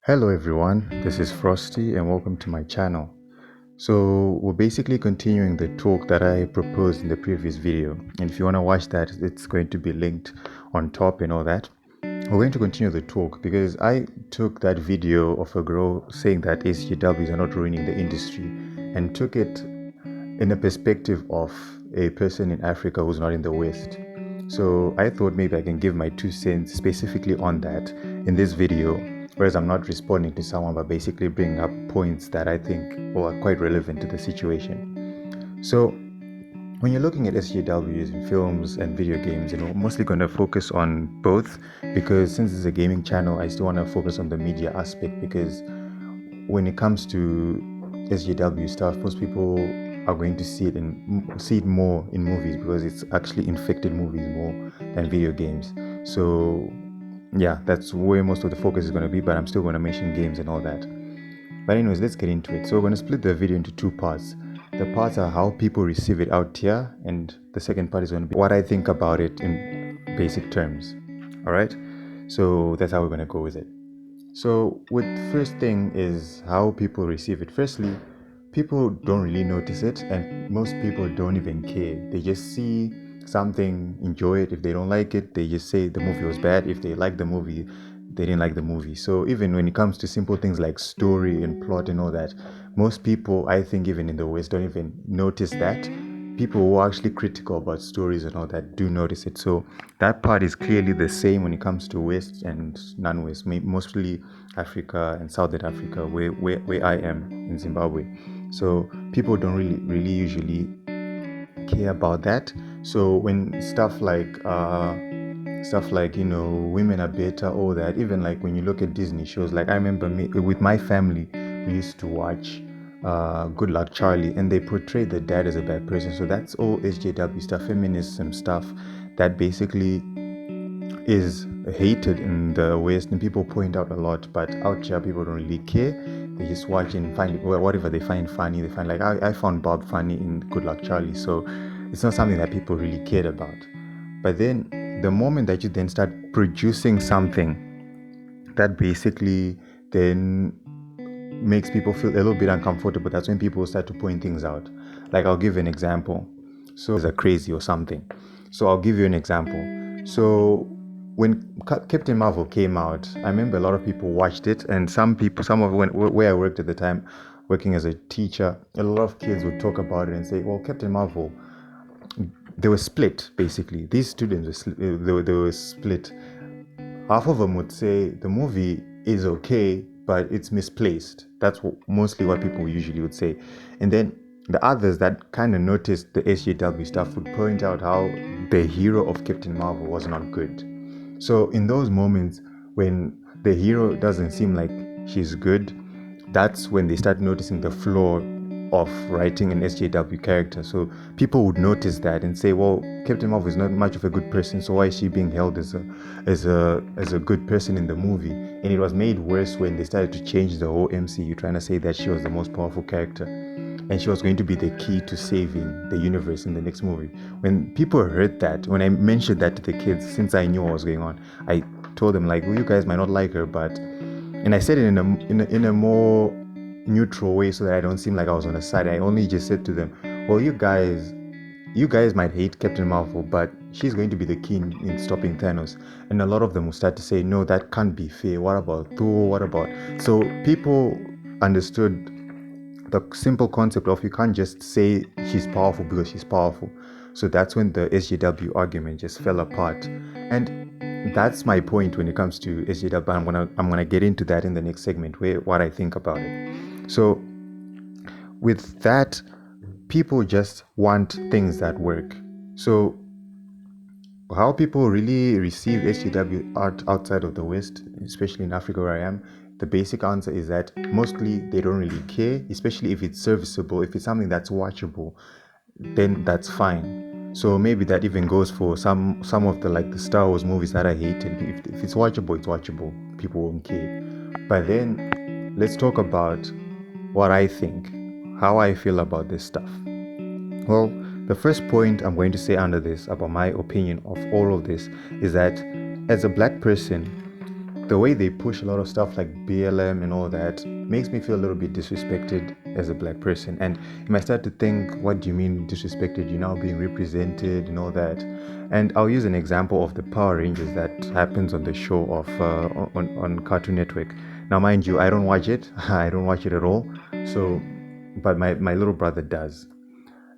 Hello everyone, this is Frosty and welcome to my channel. So we're basically continuing the talk that I proposed in the previous video, and if you want to watch that, it's going to be linked on top and all that. We're going to continue the talk because I took that video of a girl saying that SJWs are not ruining the industry and took it in a perspective of a person in Africa who's not in the West. So I thought maybe I can give my 2 cents specifically on that in this video, whereas I'm not responding to someone but basically bringing up points that I think are quite relevant to the situation. So when you're looking at SJWs in films and video games, I'm mostly going to focus on both because since it's a gaming channel, I still want to focus on the media aspect because when it comes to SJW stuff, most people are going to see it more in movies because it's actually infected movies more than video games. So yeah, that's where most of the focus is going to be, but I'm still going to mention games and all that. But anyways, let's get into it. So we're going to split the video into two parts. The parts are how people receive it out here, and the second part is going to be what I think about it in basic terms. All right, so that's how we're going to go with it. So with first thing is how people receive it. Firstly, people don't really notice it, and most people don't even care. They just see something, enjoy it. If they don't like it, they just say the movie was bad. If they like the movie, they didn't like the movie. So even when it comes to simple things like story and plot and all that, most people, I think even in the West, don't even notice that. People who are actually critical about stories and all that do notice it. So that part is clearly the same when it comes to West and non-West, mostly Africa and Southern Africa, where I am in Zimbabwe. So people don't really usually care about that. So when stuff like women are better, all that, even like when you look at Disney shows, like I remember with my family, we used to watch Good Luck Charlie, and they portray the dad as a bad person. So that's all SJW stuff, feminism stuff that basically is hated in the West, and people point out a lot, but out here people don't really care. They just watch and find whatever they find funny. They find like I found Bob funny in Good Luck Charlie, so it's not something that people really cared about. But then the moment that you then start producing something that basically then makes people feel a little bit uncomfortable, that's when people start to point things out. Like I'll give you an example. So they're crazy or something. So I'll give you an example. So when Captain Marvel came out, I remember a lot of people watched it, and where I worked at the time, working as a teacher, a lot of kids would talk about it and say, well, Captain Marvel, they were split basically. These students were split. Half of them would say the movie is okay, but it's misplaced. That's mostly what people usually would say. And then the others that kind of noticed the SJW stuff would point out how the hero of Captain Marvel was not good. So in those moments when the hero doesn't seem like she's good, that's when they start noticing the flaw of writing an SJW character. So people would notice that and say, well, Captain Marvel is not much of a good person, so why is she being held as a good person in the movie? And it was made worse when they started to change the whole MCU, trying to say that she was the most powerful character and she was going to be the key to saving the universe in the next movie. When people heard that, when I mentioned that to the kids, since I knew what was going on, I told them like, well, you guys might not like her, but, and I said it in a more neutral way so that I don't seem like I was on the side. I only just said to them, well, you guys might hate Captain Marvel, but she's going to be the key in stopping Thanos. And a lot of them will start to say, no, that can't be fair. What about Thor? What about... So people understood the simple concept of you can't just say she's powerful because she's powerful. So that's when the SJW argument just fell apart. And that's my point when it comes to SJW. I'm gonna get into that in the next segment, what I think about it. So with that, people just want things that work. So how people really receive SJW art outside of the West, especially in Africa where I am, the basic answer is that mostly they don't really care, especially if it's serviceable. If it's something that's watchable, then that's fine. So maybe that even goes for some of the Star Wars movies that I hated. If it's watchable, it's watchable. People won't care. But then let's talk about what I think, how I feel about this stuff. Well, the first point I'm going to say under this about my opinion of all of this is that as a black person, the way they push a lot of stuff like BLM and all that makes me feel a little bit disrespected as a black person. And you might start to think, what do you mean disrespected? You're now being represented and all that. And I'll use an example of the Power Rangers that happens on the show of on Cartoon Network. Now, mind you, I don't watch it. I don't watch it at all. So, but my little brother does.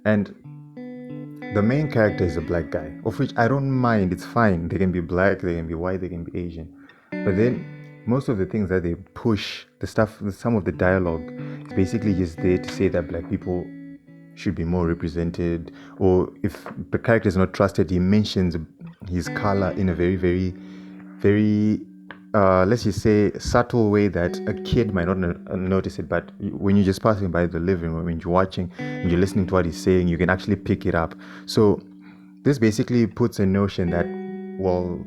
And the main character is a black guy, of which I don't mind. It's fine. They can be black, they can be white, they can be Asian. But then most of the things that they push, the stuff, some of the dialogue is basically just there to say that black people should be more represented. Or if the character is not trusted, he mentions his color in a very, very, very let's just say subtle way that a kid might not notice it, but when you're just passing by the living room, when you're watching and you're listening to what he's saying, you can actually pick it up. So this basically puts a notion that, well,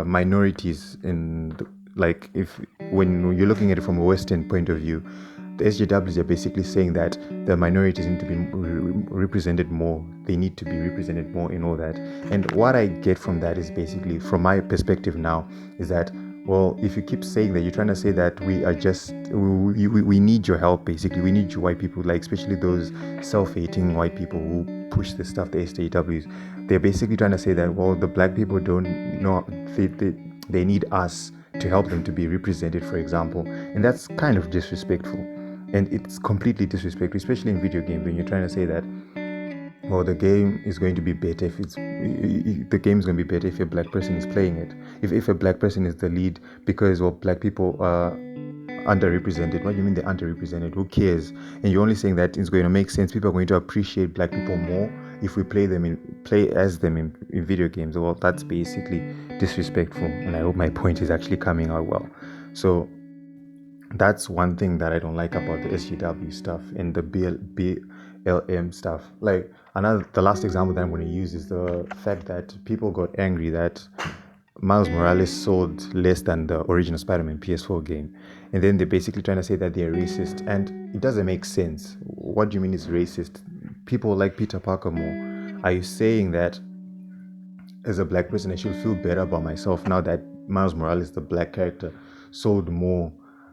minorities in like, if when you're looking at it from a Western point of view, the SJWs are basically saying that the minorities need to be represented more. They need to be represented more in all that. And what I get from that is basically, from my perspective now, is that, well, if you keep saying that, you're trying to say that we are just, we need your help, basically. We need you white people, like especially those self-hating white people who push the stuff, the SJWs. They're basically trying to say that, well, the black people don't know, they need us to help them to be represented, for example. And that's kind of disrespectful. And it's completely disrespectful, especially in video games, when you're trying to say that, well, the game is going to be better if the game is going to be better if a black person is playing it. If a black person is the lead, because, well, black people are underrepresented. What do you mean they're underrepresented? Who cares? And you're only saying that it's going to make sense. People are going to appreciate black people more if we play as them in video games. Well, that's basically disrespectful. And I hope my point is actually coming out well. So that's one thing that I don't like about the SJW stuff and the BLM stuff. Like, the last example that I'm going to use is the fact that people got angry that Miles Morales sold less than the original Spider-Man PS4 game. And then they're basically trying to say that they're racist. And it doesn't make sense. What do you mean it's racist? People like Peter Parker more. Are you saying that as a black person, I should feel better about myself now that Miles Morales, the black character, sold more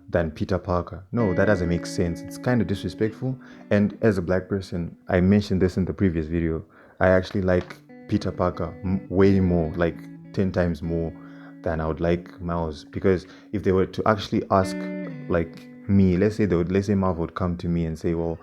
than Peter Parker? No, that doesn't make sense. It's kind of disrespectful. And as a black person, I mentioned this in the previous video, I actually like Peter Parker way more, like 10 times more than I would like Miles. Because if they were to actually ask, like, me, let's say Marvel would come to me and say, well,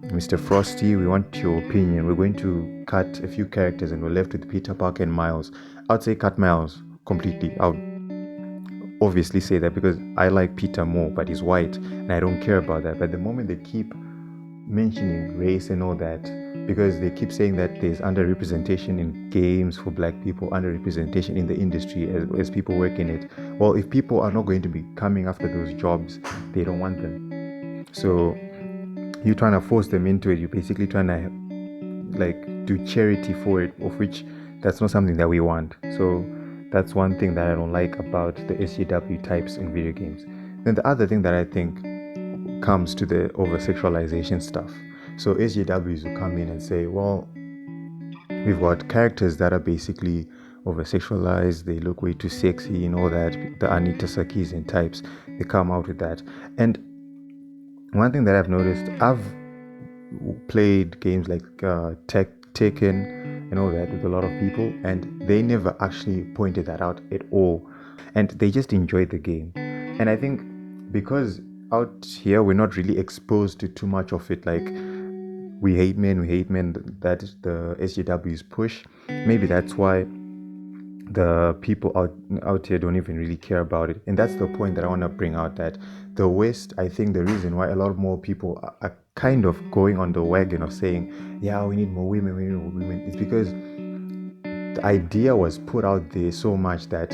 Mr. Frosty, we want your opinion. We're going to cut a few characters and we're left with Peter Parker and Miles. I'd say cut Miles completely. I would obviously say that because I like Peter more, but he's white and I don't care about that. But the moment they keep mentioning race and all that, because they keep saying that there's underrepresentation in games for black people, underrepresentation in the industry as people work in it. Well, if people are not going to be coming after those jobs, they don't want them. So you're trying to force them into it. You're basically trying to like do charity for it, of which that's not something that we want. So that's one thing that I don't like about the SJW types in video games. Then the other thing that I think comes to the over-sexualization stuff. So SJWs will come in and say, well, we've got characters that are basically over-sexualized, they look way too sexy and all that, the Anita Sarkeesian types, they come out with that. And one thing that I've noticed, I've played games like Tekken and all that with a lot of people, and they never actually pointed that out at all. And they just enjoyed the game. And I think because out here we're not really exposed to too much of it, like we hate men, that the SJWs push. Maybe that's why the people out here don't even really care about it. And that's the point that I want to bring out, that the West, I think the reason why a lot more people are kind of going on the wagon of saying, yeah, we need more women, is because the idea was put out there so much that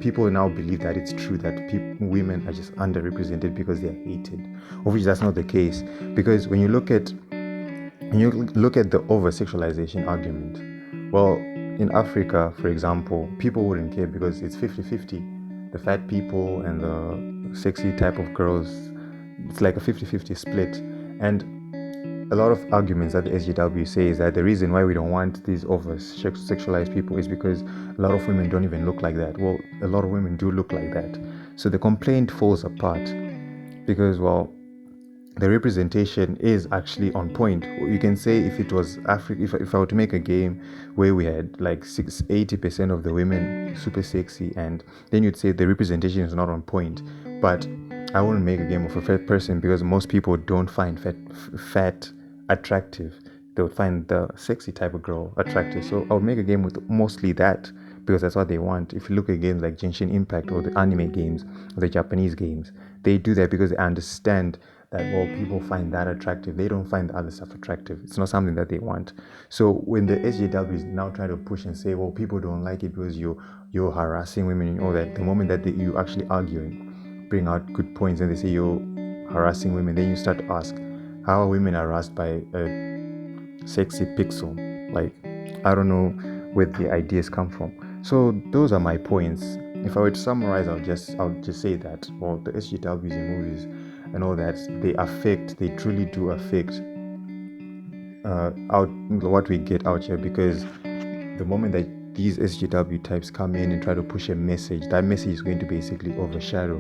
people now believe that it's true that women are just underrepresented because they're hated, of which that's not the case. Because when you look at the over-sexualization argument, well, in Africa, for example, people wouldn't care because it's 50-50. The fat people and the sexy type of girls, it's like a 50-50 split. And a lot of arguments that the SJW say is that the reason why we don't want these over-sexualized people is because a lot of women don't even look like that. Well, a lot of women do look like that. So the complaint falls apart because, well, the representation is actually on point. You can say if it was Africa, if I were to make a game where we had like 80% of the women super sexy, and then you'd say the representation is not on point. But I wouldn't make a game of a fat person because most people don't find fat attractive. They would find the sexy type of girl attractive. So I would make a game with mostly that because that's what they want. If you look at games like Genshin Impact or the anime games or the Japanese games, they do that because they understand that, well, people find that attractive. They don't find the other stuff attractive. It's not something that they want. So when the SJWs now try to push and say, well, people don't like it because you're harassing women and all that, the moment that you actually arguing, bring out good points, and they say you're harassing women, then you start to ask, how are women harassed by a sexy pixel? Like, I don't know where the ideas come from. So those are my points. If I were to summarize, I'll just say that, well, the SJWs in movies and all that, they truly do affect out what we get out here, because the moment that these SJW types come in and try to push a message, that message is going to basically overshadow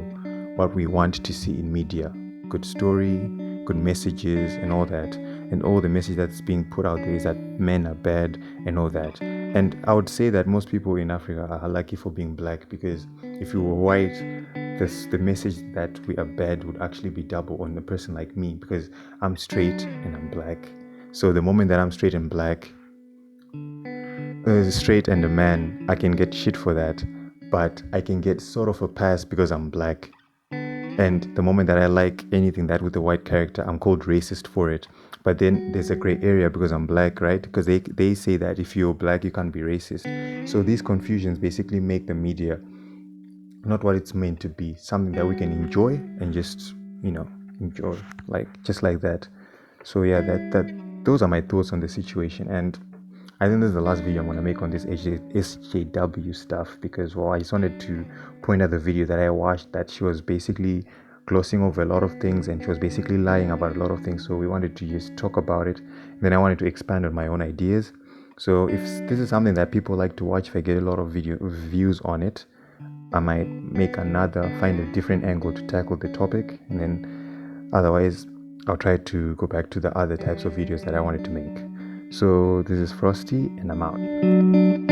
what we want to see in media. Good story, good messages and all that. And all the message that's being put out there is that men are bad and all that. And I would say that most people in Africa are lucky for being black, because if you were white, the message that we are bad would actually be double on a person like me, because I'm straight and I'm black. So the moment that I'm straight and black, straight and a man, I can get shit for that, but I can get sort of a pass because I'm black. And the moment that I like anything that with a white character, I'm called racist for it. But then there's a gray area because I'm black, right? Because they say that if you're black, you can't be racist. So these confusions basically make the media not what it's meant to be, something that we can enjoy and just, enjoy, just like that. So yeah, those are my thoughts on the situation. And I think this is the last video I'm going to make on this SJW stuff, because, well, I just wanted to point out the video that I watched, that she was basically glossing over a lot of things and she was basically lying about a lot of things. So we wanted to just talk about it. And then I wanted to expand on my own ideas. So if this is something that people like to watch, if I get a lot of views on it, I might find a different angle to tackle the topic. And then otherwise, I'll try to go back to the other types of videos that I wanted to make. So this is Frosty, and I'm out.